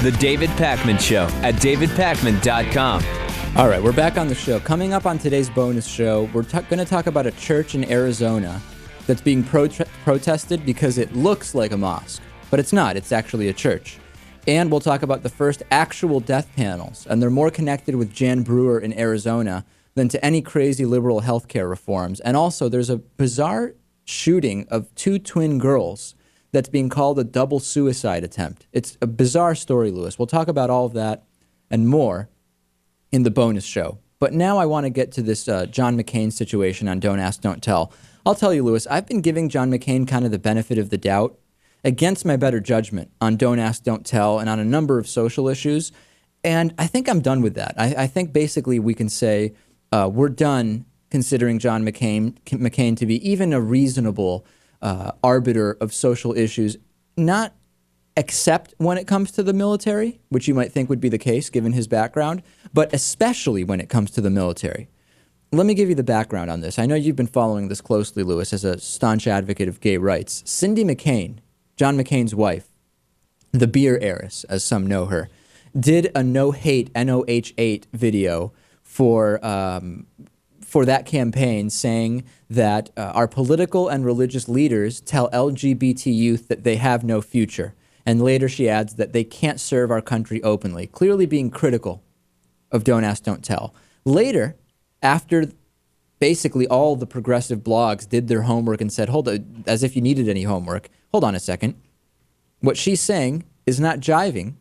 The David Pakman Show at davidpakman.com. All right, we're back on the show. Coming up on today's bonus show, we're going to talk about a church in Arizona that's being protested because it looks like a mosque, but it's not. It's actually a church. And we'll talk about the first actual death panels, and they're more connected with Jan Brewer in Arizona than to any crazy liberal healthcare reforms. And also, there's a bizarre shooting of two twin girls that's being called a double suicide attempt. It's a bizarre story, Lewis. We'll talk about all of that and more in the bonus show. But now I want to get to this John McCain situation on Don't Ask, Don't Tell. I'll tell you, Lewis, I've been giving John McCain kind of the benefit of the doubt against my better judgment on Don't Ask, Don't Tell and on a number of social issues. And I think I'm done with that. I think basically we can say we're done considering John McCain to be even a reasonable arbiter of social issues, not except when it comes to the military, which you might think would be the case given his background, but especially when it comes to the military. Let me give you the background on this. I know you've been following this closely, Lewis, as a staunch advocate of gay rights. Cindy McCain, John McCain's wife, the beer heiress, as some know her, did a no-hate, NOH8 video for that campaign saying that our political and religious leaders tell LGBT youth that they have no future. And later she adds that they can't serve our country openly, clearly being critical of Don't Ask, Don't Tell. Later, after basically all the progressive blogs did their homework and said, hold on, as if you needed any homework, hold on a second. What she's saying is not jiving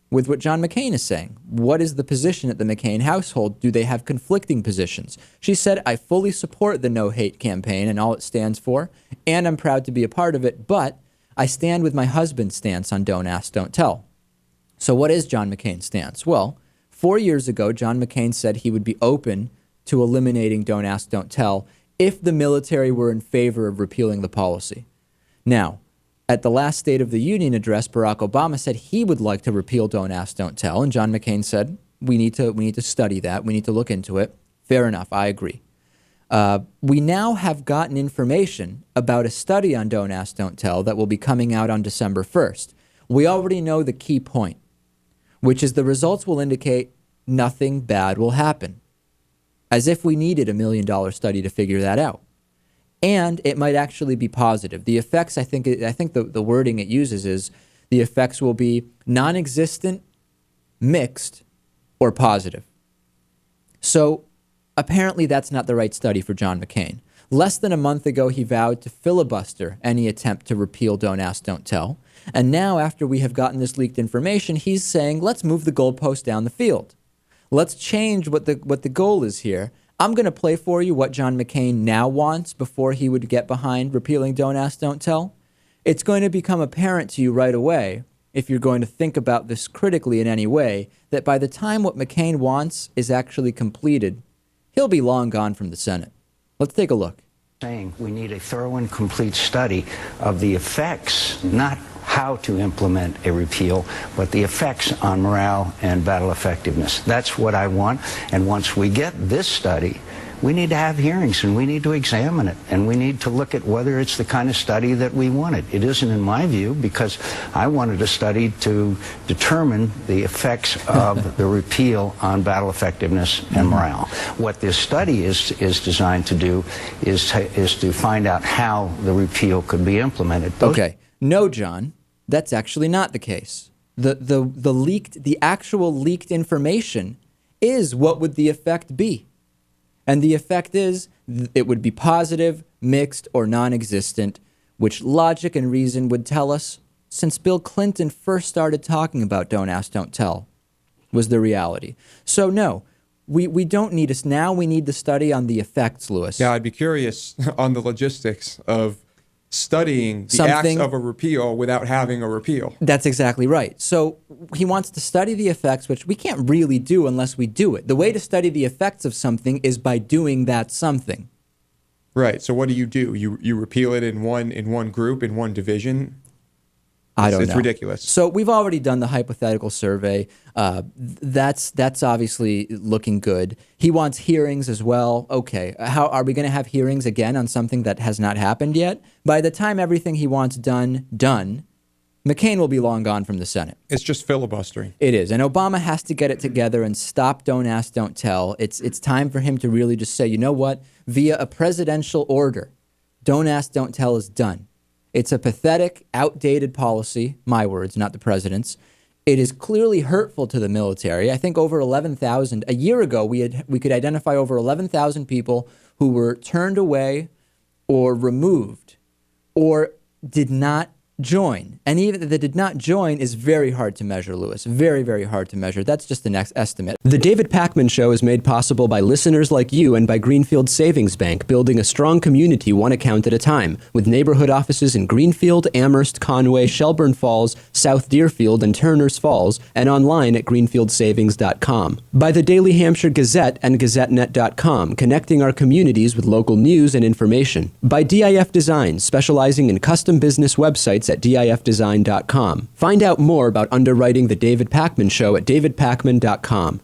with what John McCain is saying. What is the position at the McCain household? Do they have conflicting positions? She said, I fully support the No Hate campaign and all it stands for, and I'm proud to be a part of it, but I stand with my husband's stance on Don't Ask, Don't Tell. So what is John McCain's stance? Well, 4 years ago, John McCain said he would be open to eliminating Don't Ask, Don't Tell if the military were in favor of repealing the policy. Now, at the last State of the Union address, Barack Obama said he would like to repeal Don't Ask, Don't Tell, and John McCain said, we need to study that, we need to look into it. Fair enough, I agree. We now have gotten information about a study on Don't Ask, Don't Tell that will be coming out on December 1st. We already know the key point, which is the results will indicate nothing bad will happen, as if we needed $1 million study to figure that out. And it might actually be positive. The effects, I think the wording it uses is the effects will be non-existent, mixed, or positive. So apparently that's not the right study for John McCain. Less than a month ago, he vowed to filibuster any attempt to repeal Don't Ask, Don't Tell. And now, after we have gotten this leaked information, he's saying, let's move the goalpost down the field. Let's change what the goal is here. I'm going to play for you what John McCain now wants before he would get behind repealing Don't Ask, Don't Tell. It's going to become apparent to you right away, if you're going to think about this critically in any way, that by the time what McCain wants is actually completed, he'll be long gone from the Senate. Let's take a look. Saying we need a thorough and complete study of the effects, not how to implement a repeal, but the effects on morale and battle effectiveness. That's what I want. And once we get this study, we need to have hearings and we need to examine it and we need to look at whether it's the kind of study that we wanted. It isn't in my view, because I wanted a study to determine the effects of the repeal on battle effectiveness and morale. What this study is designed to do is to find out how the repeal could be implemented. Okay. No, John, that's actually not the case. The actual leaked information is what would the effect be. And the effect is it would be positive, mixed, or non-existent, which logic and reason would tell us since Bill Clinton first started talking about Don't Ask, Don't Tell was the reality. So no, we don't need us now. We need the study on the effects, Lewis. Yeah, I'd be curious on the logistics of studying the acts of a repeal without having a repeal. That's exactly right. So he wants to study the effects, which we can't really do unless we do it. The way to study the effects of something is by doing that something. Right. So what do? You repeal it in one group, in one division? I don't know. It's ridiculous. So we've already done the hypothetical survey. That's obviously looking good. He wants hearings as well. Okay, how are we going to have hearings again on something that has not happened yet? By the time everything he wants done, McCain will be long gone from the Senate. It's just filibustering. It is. And Obama has to get it together and stop don't ask, don't tell. It's time for him to really just say, you know what? Via a presidential order, don't ask, don't tell is done. It's a pathetic, outdated policy, my words, not the president's. It is clearly hurtful to the military. I think over 11,000, a year ago, we could identify over 11,000 people who were turned away or removed or did not join. And even that did not join is very hard to measure, Lewis. Very, very hard to measure. That's just the next estimate. The David Pakman Show is made possible by listeners like you and by Greenfield Savings Bank, building a strong community one account at a time, with neighborhood offices in Greenfield, Amherst, Conway, Shelburne Falls, South Deerfield, and Turners Falls, and online at greenfieldsavings.com. By the Daily Hampshire Gazette and GazetteNet.com, connecting our communities with local news and information. By DIF Design, specializing in custom business websites at difdesign.com. Find out more about underwriting The David Pakman Show at davidpakman.com.